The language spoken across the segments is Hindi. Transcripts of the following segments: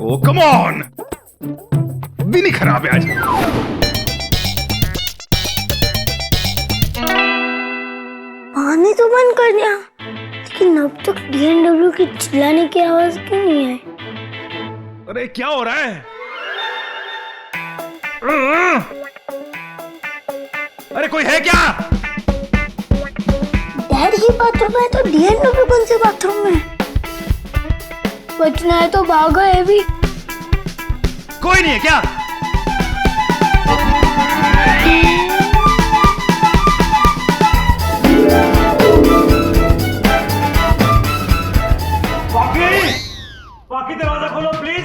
ओहो कम ऑन, दिन ही खराब है आज। पानी तो बंद कर दिया, लेकिन अब तक DNW की चिल्लाने की आवाज क्यों नहीं आई? अरे क्या हो रहा है? अरे कोई है क्या? डैडी की बाथरूम है तो DNW कौन से बाथरूम में? बचना है तो भागो है भी। कोई नहीं है क्या? बाकी दरवाजा खोलो प्लीज।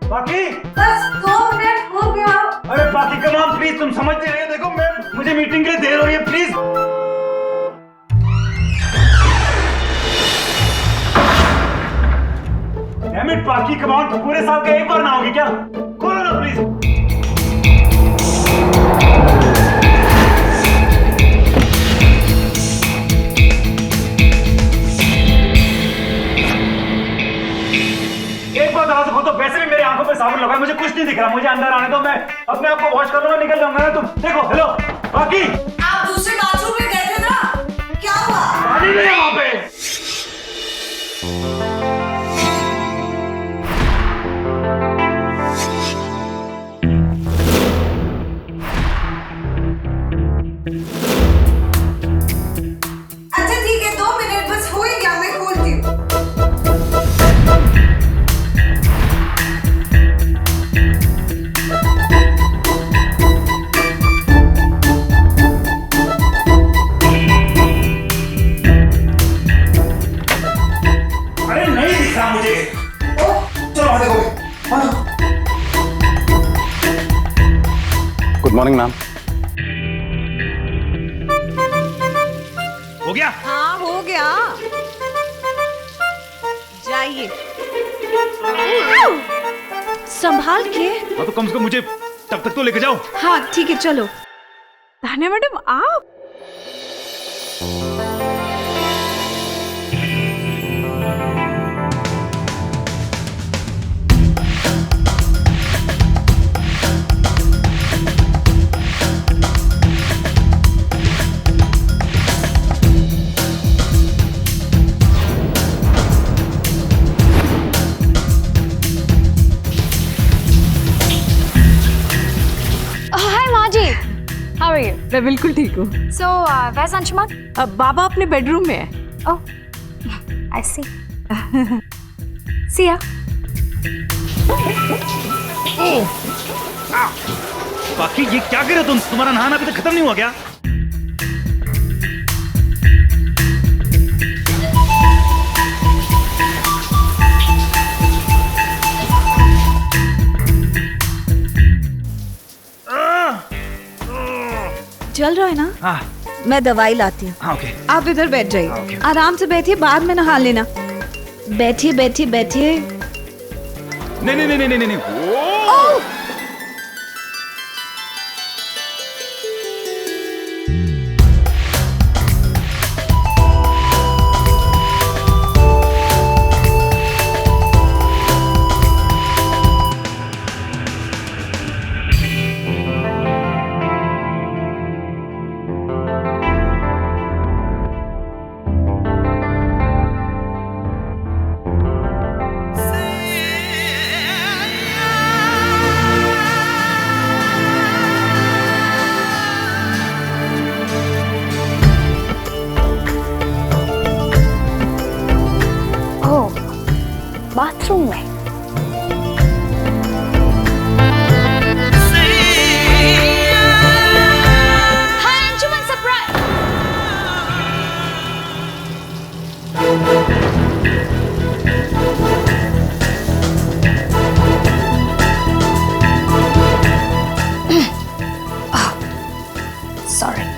बाकी बस 2 मिनट हो गया। अरे बाकी कम ऑन प्लीज, तुम समझते नहीं हो। देखो मैं, मुझे मीटिंग के लिए देर हो रही है, प्लीज। डैम इट बाकी कम ऑन, पूरे साल का एक बार ना होगी क्या? खोलो ना प्लीज। एक बार दरवाजा खोलो। वैसे भी मेरी आंखों पे साबुन लगा है, मुझे कुछ नहीं दिख रहा। मुझे अंदर आने दो, मैं अपने आप को वॉश कर लूंगा, निकल जाऊंगा ना। तुम देखो। हेलो बाकी, आप दूसरे बाथरूम में गए थे ना, क्या हुआ? पानी नहीं है वहां पे। अच्छा ठीक है, 2 मिनट बस हो ही गया, मैं खोलती हूँ। अरे नहीं दिख रहा मुझे। चलो देखो। Good morning ma'am. हो गया? हाँ हो गया, जाइए। संभाल के। हाँ तो कम से कम मुझे तब तक तो लेके जाओ। हाँ ठीक है, चलो। तान्या मैडम आप। How are you? मैं बिल्कुल ठीक हूँ। So, where's Anshuman? अब बाबा अपने बेडरूम में है। Oh, I see. See ya. बाकी ये क्या कर रहे हो तुम? तुम्हारा नहाना अभी तक खत्म नहीं हुआ क्या? चल रहा है ना? हाँ मैं दवाई लाती हूँ। हाँ ओके। आप इधर बैठ हाँ, जाइए, ओके। आराम से बैठिए, बाद में नहा लेना। बैठिए बैठिए बैठिए। नहीं नहीं नहीं नहीं नहीं नहीं। बाथरूम में। हाय अंशुमन, सरप्राइज। सॉरी।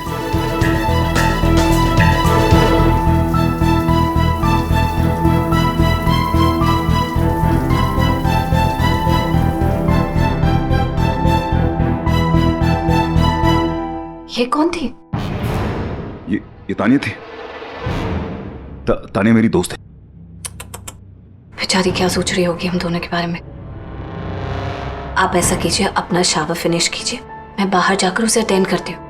ये कौन थी? ये तानिया थी। तानिया मेरी दोस्त है। बेचारी क्या सोच रही होगी हम दोनों के बारे में। आप ऐसा कीजिए, अपना शावर फिनिश कीजिए, मैं बाहर जाकर उसे अटेंड करती हूँ।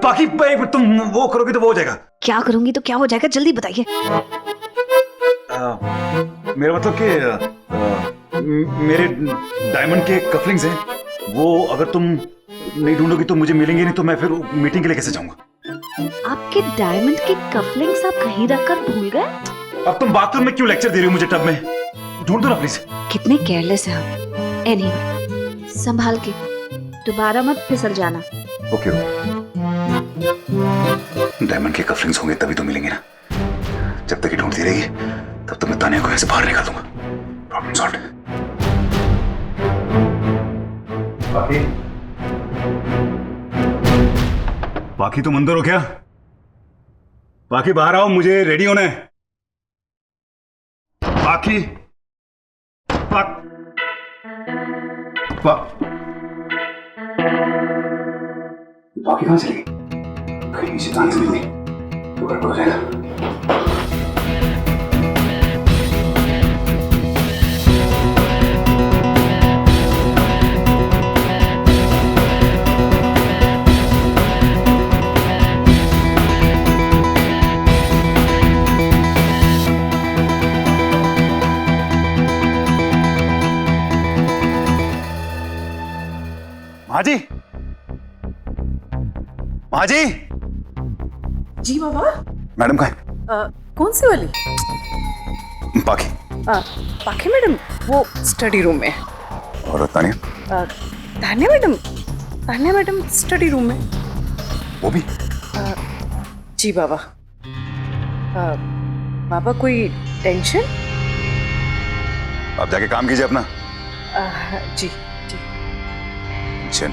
बाकी तुम वो करोगी तो वो हो जाएगा। क्या करूंगी तो क्या हो जाएगा, जल्दी बताइए। मेरा मतलब कि मेरे डायमंड के कफलिंग्स हैं, वो अगर तुम नहीं ढूंढोगी तो मुझे मिलेंगे नहीं, तो मैं फिर मीटिंग के लिए कैसे जाऊंगा? आपके डायमंड के कफलिंग्स आप कहीं रखकर भूल गए? अब तुम बाथरूम में क्यों लेक्चर दे रही हो मुझे टब में? ढूंढ दो ना प्लीज। कितने केयरलेस हैं आप। एनीवे, संभाल के, दोबारा मत फिसल जाना। ओके डायमंड के कफलिंग्स होंगे तभी तो मिलेंगे ना। जब तक ये ढूंढती रहेगी तब तक मैं तानिया को ऐसे बाहर निकाल दूंगा। Problem solve. बाकी तुम अंदर हो क्या? बाकी बाहर आओ, मुझे रेडी होना है। बाकी बाकी कहां चली गई? कहीं से जाने से नहीं तो गड़बड़ हो जाएगा। माजी, माजी। जी बाबा। मैडम कहाँ है? कौन सी वाली? बाकी। बाकी मैडम वो स्टडी रूम में है। और Tania? Tanya madam study room में। वो भी? जी बाबा। बाबा कोई टेंशन? आप जाके काम कीजिए अपना। जी। चल।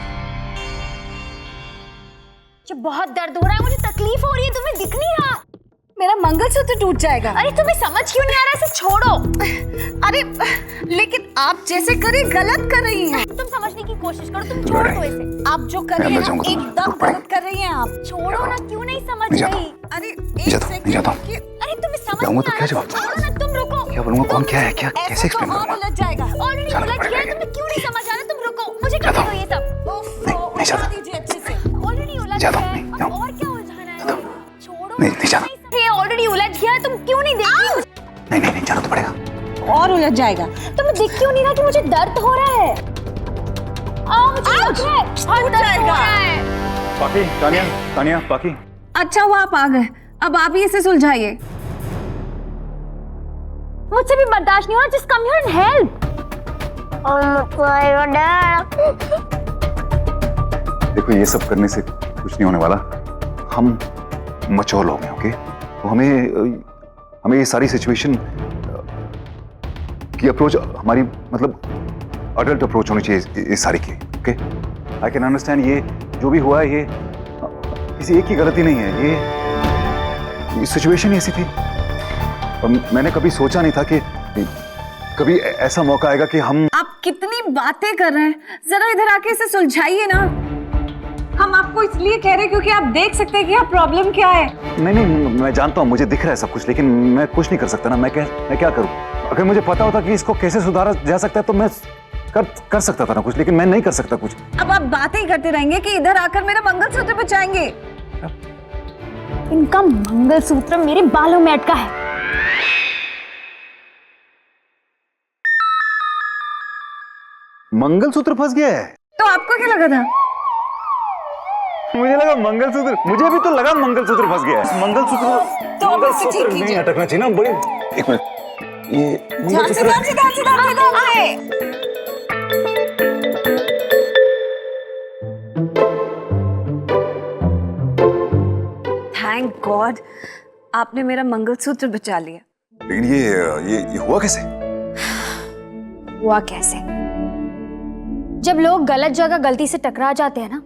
बहुत दर्द हो रहा है, मुझे तकलीफ हो रही है, तुम्हें दिख नहीं रहा? मेरा मंगलसूत्र टूट जाएगा। अरे तुम्हें समझ क्यों नहीं आ रहा? इसे छोड़ो। अरे लेकिन आप जैसे करे गलत कर रही हैं। तुम समझने की कोशिश करो, तुम छोड़ दो इसे। आप जो कर रही हैं ना एकदम गलत कर रही हैं आप। छोड़ो ना, क्यों नहीं समझ रही? अरे नहीं जाता। अरे तुम्हें समझ जाऊंगा तो नहीं आ क्या रहा? जवाब? छोड़ो ना, तुम रुको। क्या बोलूंगा? कौन क्या है? क्या कैसे एक्सप्लेन करूंगा? उलझ जाएगा। ऑलरेडी जाना उलझ गया है, पड़ेगा। तुम्हें क्यों नहीं समझ आ रहा? तुम रुको, मुझे करने दो ये सब। नहीं जाता। दीजिए अच्छे से। ऑलरेडी उलझ जाता गया हूं, है, नहीं अब जाऊं। और क्या उलझाना है? छोड़ो। नहीं जाना। ये ऑलरेडी उलझ गया है, तुम क्यों नहीं देख रही हो? नहीं जाना तो पड़ेगा। और उलझ जाएगा। तुम्हें दिख क्यों नहीं रहा कि मुझे दर्द हो रहा है? मुझे लग रहा है, और दर्द हो रहा है। बाकी तानिया बाकी। अच्छा हुआ आप आ गए, अब आप ही इसे सुलझाइए। मुझसे भी बर्दाश्त नहीं हो रहा, just come here and help. देखो ये सब करने से कुछ नहीं होने वाला। हम मैच्योर लोग हैं, ओके? तो हमें ये सारी सिचुएशन की अप्रोच हमारी मतलब अडल्ट अप्रोच होनी चाहिए इस सारी की, ओके? आई कैन अंडरस्टैंड ये जो भी हुआ है ये किसी एक की गलती नहीं है। ये सिचुएशन ही ऐसी थी और मैंने कभी सोचा नहीं था कि कभी ऐसा मौका आएगा कि हम। आप कितनी बातें कर रहे हैं, जरा इधर आके इसे सुलझाइए ना। हम आपको इसलिए कह रहे हैं क्योंकि आप देख सकते हैं कि यहाँ प्रॉब्लम क्या है। नहीं मैं जानता हूँ, मुझे दिख रहा है सब कुछ, लेकिन मैं कुछ नहीं कर सकता ना। मैं क्या करूँ? अगर मुझे पता होता कि इसको कैसे सुधारा जा सकता है तो मैं कर सकता था ना कुछ, लेकिन मैं नहीं कर सकता कुछ। अब आप बातें ही करते रहेंगे कि इधर आकर मेरा मंगलसूत्र बचाएंगे। इनका मंगलसूत्र मेरे बालों में अटका है। मंगलसूत्र फंस गया है? तो आपको क्या लगा था? मुझे लगा मंगलसूत्र, मुझे भी तो लगा मंगलसूत्र फंस गया है। मंगलसूत्र तो अब इसे ठीक नहीं कीजिए। अटकना चाहिए ना। बड़ी एक मिनट, ये ध्यान से। थैंक गॉड आपने मेरा मंगलसूत्र बचा लिया। लेकिन ये हुआ कैसे? हुआ कैसे? जब लोग गलत जगह गलती से टकरा जाते हैं ना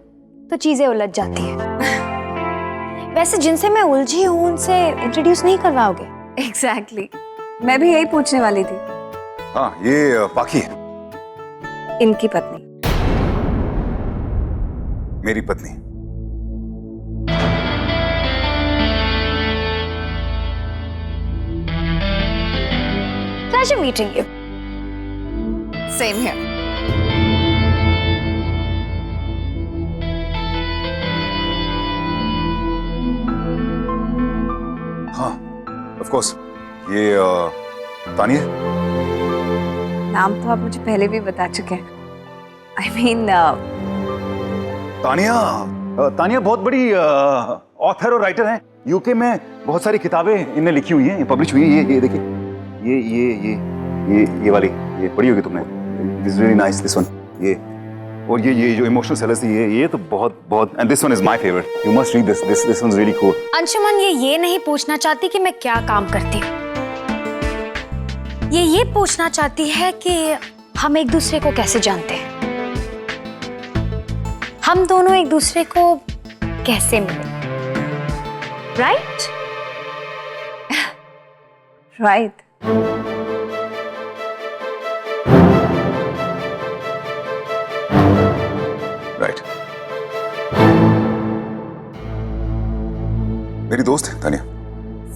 तो चीजें उलझ जाती हैं। वैसे जिनसे मैं उलझी हूँ उनसे इंट्रोड्यूस नहीं करवाओगे? एग्जैक्टली मैं भी यही पूछने वाली थी। हाँ, ये पाखी है, इनकी पत्नी। मेरी पत्नी। 1 pleasure meeting you. Same here. हाँ, ऑफ कोर्स। ये तानिया। नाम तो आप मुझे पहले भी बता चुके हैं। I mean, तानिया तानिया बहुत बड़ी ऑथर और राइटर हैं। यूके में बहुत सारी किताबें इनने लिखी हुई हैं, पब्लिश हुई हैं। ये देखिए, ये वाली, ये पढ़ी होगी तुमने। This really nice, this one. ये और ये जो इमोशनल सेलर्स थी, ये तो बहुत and this one is my favourite. You must read this one is really cool. Anshuman ये नहीं पूछना चाहती कि मैं क्या काम करती हूँ। ये पूछना चाहती है कि हम एक दूसरे को कैसे जानते हैं, हम दोनों एक दूसरे को कैसे मिले। राइट? right. राइट। मेरी दोस्त है तानिया।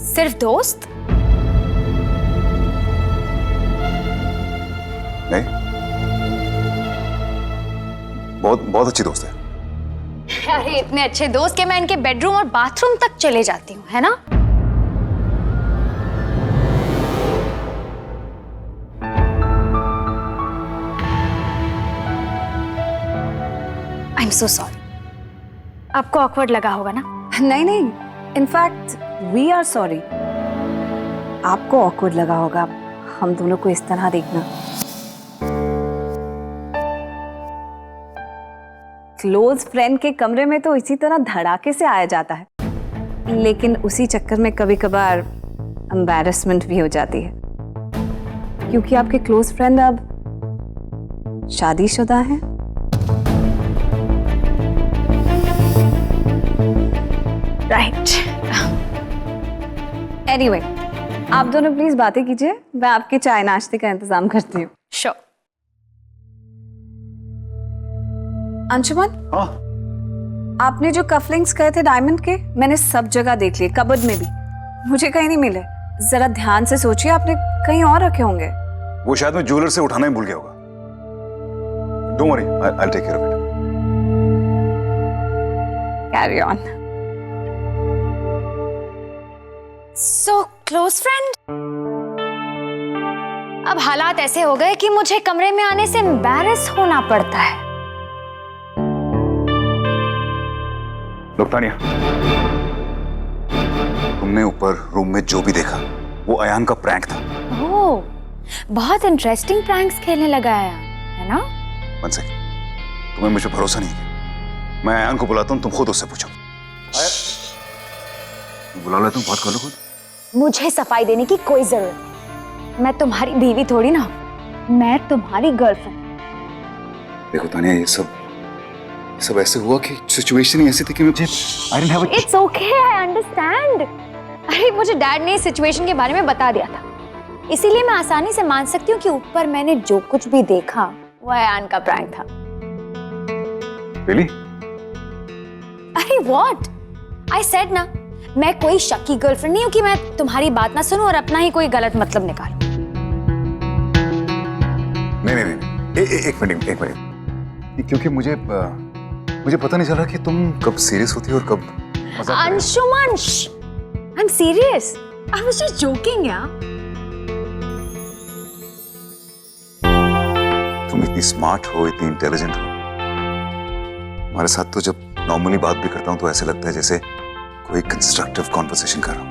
सिर्फ दोस्त? नहीं, बहुत अच्छी दोस्त है। अरे इतने अच्छे दोस्त के मैं इनके बेडरूम और बाथरूम तक चले जाती हूँ, है ना? I am so sorry. आपको ऑकवर्ड लगा होगा ना? नहीं, इनफैक्ट वी आर सॉरी। आपको ऑकवर्ड लगा होगा हम दोनों को इस तरह देखना। क्लोज फ्रेंड के कमरे में तो इसी तरह धड़ाके से आया जाता है, लेकिन उसी चक्कर में कभी कभार एम्बैरेसमेंट भी हो जाती है, क्योंकि आपके क्लोज फ्रेंड अब शादीशुदा हैं। राइट। एनीवे, आप दोनों प्लीज बातें कीजिए, मैं आपके चाय नाश्ते का इंतजाम करती हूँ। श्योर। अंशुमन, हाँ, आपने जो कफलिंग्स कहे थे डायमंड के, मैंने सब जगह देख लिए, कबर्ड में भी, मुझे कहीं नहीं मिले। जरा ध्यान से सोचिए, आपने कहीं और रखे होंगे। वो शायद मैं ज्वेलर से उठाना ही भूल गया होगा। Don't worry, I will take care of it. Carry on. So close friend, अब हालात ऐसे हो गए कि मुझे कमरे में आने से एम्बैरेस होना पड़ता है। लोग, तानिया, तुमने ऊपर रूम में जो भी देखा वो अयान का प्रैंक था। ओह, बहुत इंटरेस्टिंग प्रैंक्स खेलने लगा है ना? वन सेकंड, तुम्हें मुझे भरोसा नहीं है। मैं अयान को बुलाता हूँ, तुम खुद उससे पूछो। बुला लेता हूँ, बात कर लो खुद। मुझे सफाई देने की कोई जरूरत नहीं। मैं तुम्हारी बीवी थोड़ी ना, मैं तुम्हारी गर्लफ्रेंड। देखो तानिया, ये सब ऐसे हुआ कि सिचुएशन ही ऐसी थी कि मुझे I didn't have a it's okay, I understand. अरे मुझे डैड ने इस सिचुएशन के बारे में बता दिया था, इसीलिए मैं आसानी से मान सकती हूँ कि ऊपर मैंने जो कुछ भी देखा वो अयान का प्रैंक था। रियली? अरे व्हाट? आई सेड ना, मैं कोई शकी गर्लफ्रेंड नहीं हूँ कि मैं तुम्हारी बात ना सुनूं और अपना ही कोई गलत मतलब निकालूं। नहीं, एक मिनट, क्योंकि मुझे पता नहीं चला कि तुम कब सीरियस होती हो और कब मजाक कर रही हो। Anshuman, I am serious, I was just joking यार। तुम इतनी स्मार्ट हो, इतनी इंटेलिजेंट हो। हमारे साथ तो जब नॉर्मली बात भी करता हूँ तो ऐसे लगता है जैसे कोई कंस्ट्रक्टिव कॉन्वर्सेशन कर रहा हूँ।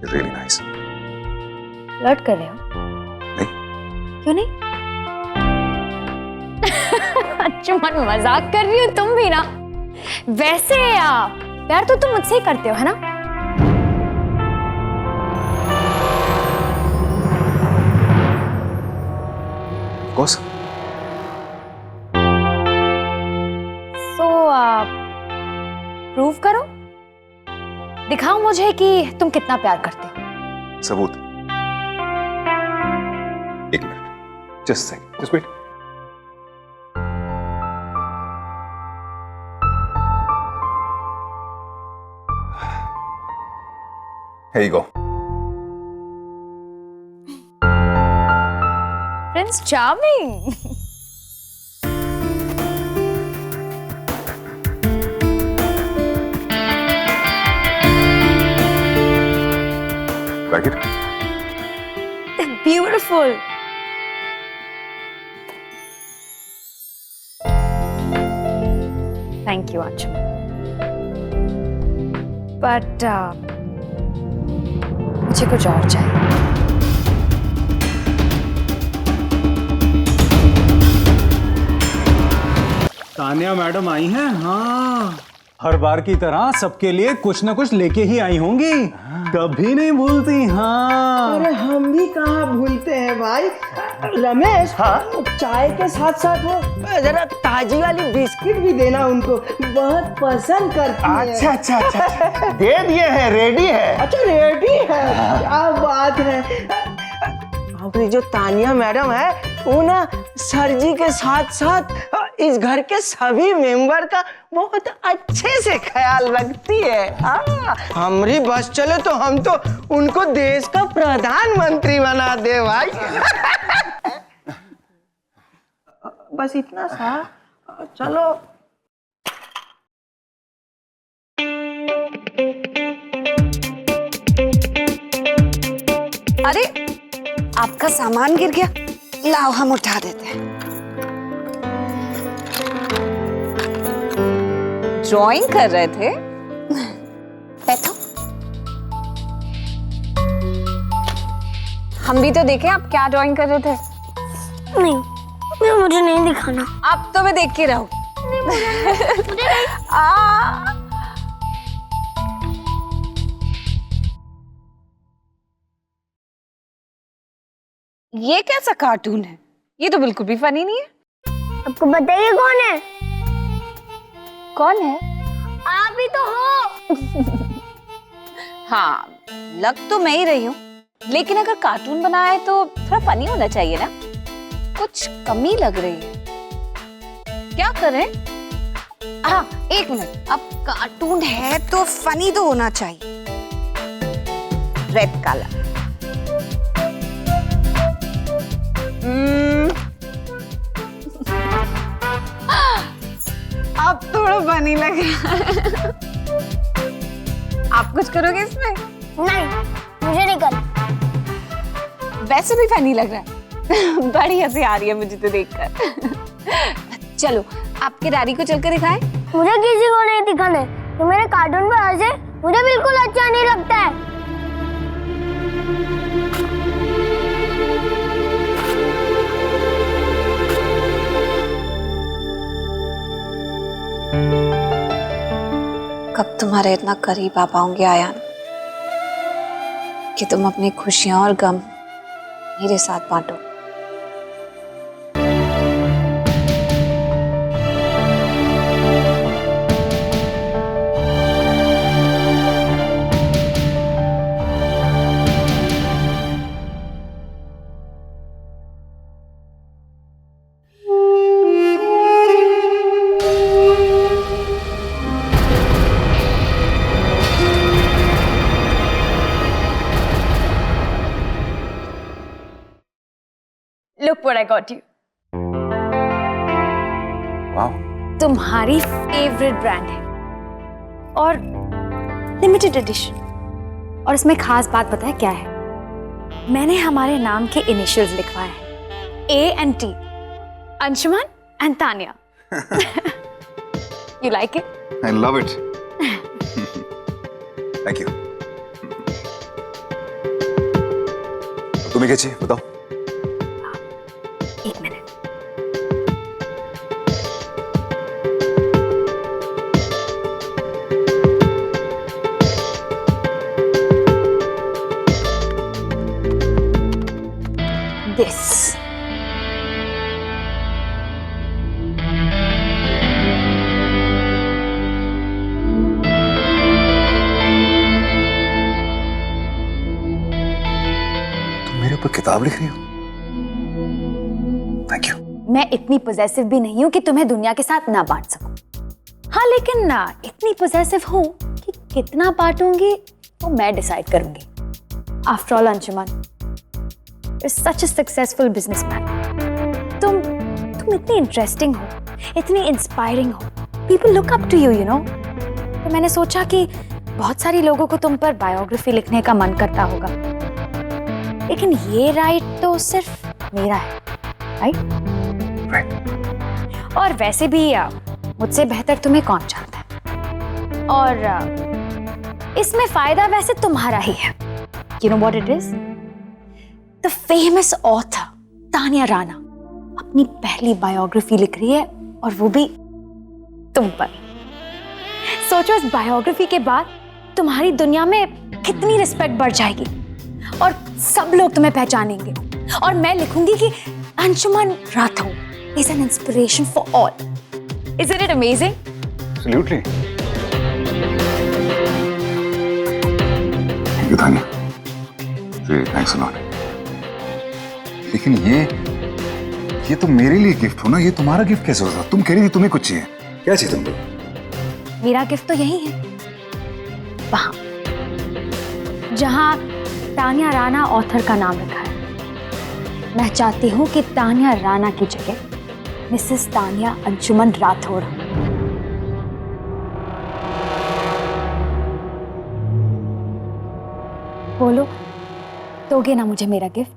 Really nice. फ्लर्ट कर रहे हो? नहीं। क्यों नहीं? अंशुमन, मजाक कर रही हो तुम भी ना। वैसे प्यार तो तुम मुझसे ही करते हो, है ना? Of course. So, प्रूव करो, दिखाओ मुझे कि तुम कितना प्यार करते हो। सबूत? एक minute, just second, just wait. Here you go. Prince Charming. Like it? Beautiful. Thank you, Anshul. But मुझे कुछ और चाहिए. तानिया मैडम आई हैं? हाँ, हर बार की तरह सबके लिए कुछ ना कुछ लेके ही आई होंगी. कभी नहीं भूलती. हाँ. अरे हम भी कहाँ भूलते हैं भाई. रमेश, हाँ? चाय के साथ साथ वो जरा ताजी वाली बिस्किट भी देना उनको, बहुत पसंद करती है. अच्छा अच्छा अच्छा दे दिए हैं, रेडी है. अच्छा रेडी है. क्या बात है. हमारी जो तानिया मैडम है वो ना सर जी के साथ साथ इस घर के सभी मेंबर का बहुत अच्छे से ख्याल रखती है. हाँ, हमारी बस चले तो हम तो उनको देश का प्रधानमंत्री बना दे भाई. बस इतना सा. चलो. अरे आपका सामान गिर गया. लाओ हम उठा देते हैं. ड्राइंग कर रहे थे? बैठो. हम भी तो देखें आप क्या ड्राइंग कर रहे थे. नहीं, मुझे नहीं दिखाना. आप तो मैं देख के रहो. ये कैसा कार्टून है. ये तो बिल्कुल भी फनी नहीं है. आपको बताइए कौन है. कौन है. आप ही तो हो. हाँ, लग तो मैं ही रही हूँ, लेकिन अगर कार्टून बनाया है तो थोड़ा फनी होना चाहिए ना. कुछ कमी लग रही है. क्या करें. हाँ, एक मिनट. अब कार्टून है तो फनी तो होना चाहिए. Red colour. अब थोड़ा फनी लग रहा है. आप कुछ करोगे इसमें. नहीं, मुझे नहीं करना. वैसे भी फनी लग रहा है. बड़ी हंसी आ रही है मुझे तो देखकर. चलो आपके डैडी को चलकर दिखाएं. मुझे किसी को नहीं दिखाना है. तो मेरे कार्टून पे हंसे मुझे बिल्कुल अच्छा नहीं लगता है. कब तुम्हारे इतना करीब आ पाऊंगी आयान कि तुम अपनी खुशियां और गम मेरे साथ बांटो. Look what I got you. Wow. तुम्हारी फेवरेट ब्रांड है और लिमिटेड एडिशन. और इसमें खास बात पता है क्या है. मैंने हमारे नाम के इनिशियल्स लिखवाए हैं. A and T. Anshuman and Tania. You like it? I love it. Thank you. तुम्हें क्या चाहिए बताओ. एक मिनट. This. तुम मेरे ऊपर किताब लिख रही हो. Thank you. मैं इतनी पोजेसिव भी नहीं हूं कि तुम्हें दुनिया के साथ ना बांट सकूं. हाँ, लेकिन ना इतनी पोजेसिव हूं कि कितना बांटूंगी वो मैं डिसाइड करूंगी. After all Anshuman is such a successful businessman. तुम इतनी इंटरेस्टिंग हो, इतनी इंस्पायरिंग हो, people look up to you, you know. तो मैंने सोचा कि बहुत सारी लोगों को तुम पर बायोग्राफी लिखने का मन करता होगा, लेकिन ये राइट तो सिर्फ मेरा है, राइट? और वैसे भी मुझसे बेहतर तुम्हें कौन जानता है, और इसमें फायदा वैसे तुम्हारा ही है। You know what it is? The famous author Tania Rana अपनी पहली बायोग्राफी लिख रही है, और वो भी तुम पर। सोचो इस बायोग्राफी के बाद तुम्हारी दुनिया में कितनी रिस्पेक्ट बढ़ जाएगी, और सब लोग तुम्हें पहचानेंगे, और मैं लिखूंगी कि Anshuman Rathore is an inspiration for all. Isn't it amazing? Absolutely. Thank you, Tanya. Really, thanks a lot. लेकिन ये तो मेरे लिए गिफ्ट हो ना, ये तुम्हारा गिफ्ट कैसे होगा? तुम कह रही थी तुम्हें कुछ चाहिए, क्या चाहिए तुमको? मेरा गिफ्ट तो यही है, वहां जहां तानिया राणा ऑथर का नाम लिखा है। मैं चाहती हूं कि तानिया राणा की जगह मिसेस तानिया अंशुमन राठौर। बोलो, दोगे ना मुझे मेरा गिफ्ट?